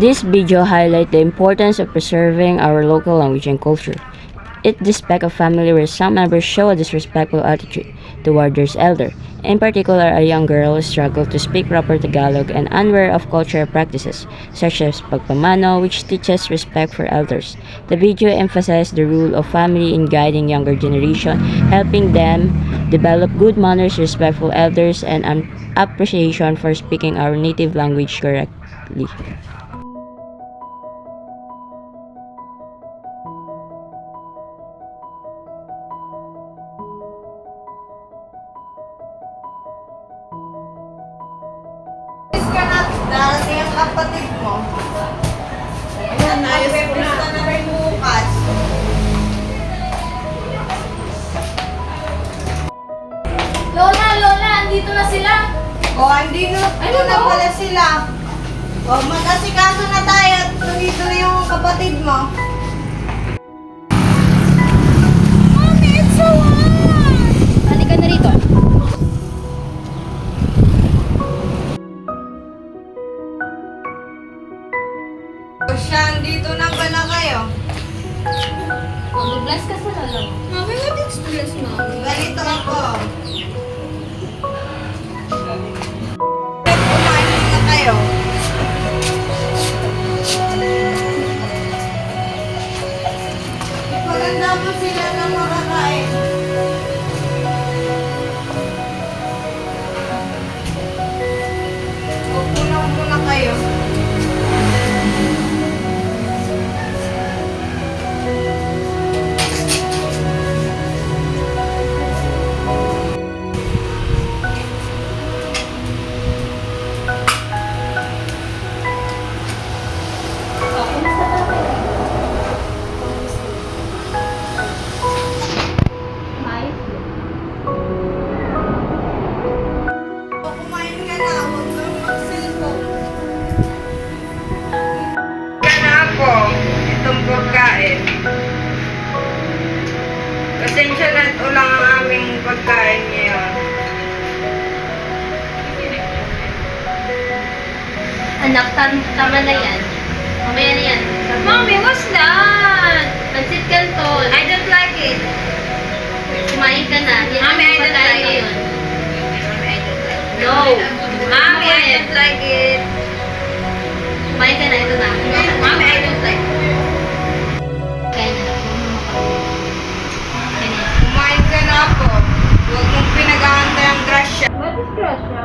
This video highlights the importance of preserving our local language and culture. It depicts a family where some members show a disrespectful attitude toward their elder. In particular, a young girl struggled to speak proper Tagalog and unaware of cultural practices, such as pagpamano, which teaches respect for elders. The video emphasizes the role of family in guiding younger generation, helping them develop good manners, respectful elders, and an appreciation for speaking our native language correctly. Darating ang kapatid mo. Ayan, ayos ko na. Na rin bukas. Lola, andito na sila. O, andito na pala sila. O, mag-asikaso na tayo at tuloy-tuloy yung kapatid mo. Mami, it's so hot! Halika na rito. O siya, andito na pala kayo. Mag-bless ka sa lola mo. Mami, what is this, Mami? Ganito ako. Kumain na kayo. Maganda mo sila na makakain. Upo na kayo. Kumain ka na, huwag kang mag-cellphone. Yan na ako, itong pagkain. Pasensya na ito lang ang aming pagkain ngayon. Anak, tama na yan. Mamaya na yan. Mommy, what's that? Pansit Canton. I don't like it. Kumain ka na. Yan ang Mami, I don't pagkain like it. ngayon. Mommy, I don't like it. No. Mommy, I don't like it. Kumain ka na. Ito na. Mommy, I don't like it. Kain na. Kain na. Kumain ka na ako. Huwag mong pinag-aantay ang grasya. What is grasya?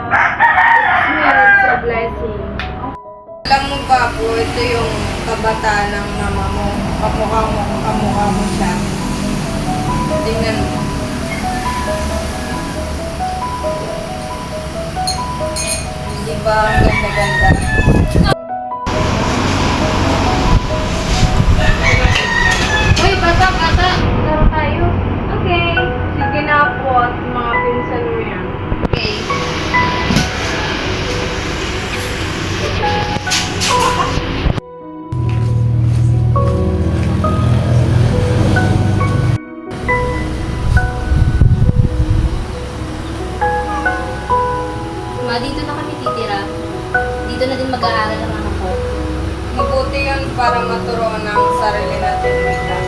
It's a blessing. Alam mo ba po, ito yung kabataan ng mama mo. Kamukha mo siya. Tingnan mo. Di ba ang ganda-ganda? Uy, bata. Laro tayo. Okay. Sige na po at mga pinsan mo yan. Okay. Dito na kami titira. Dito na din mag-aaral ang anak ko. Mabuti yan para maturuan ang sarili natin.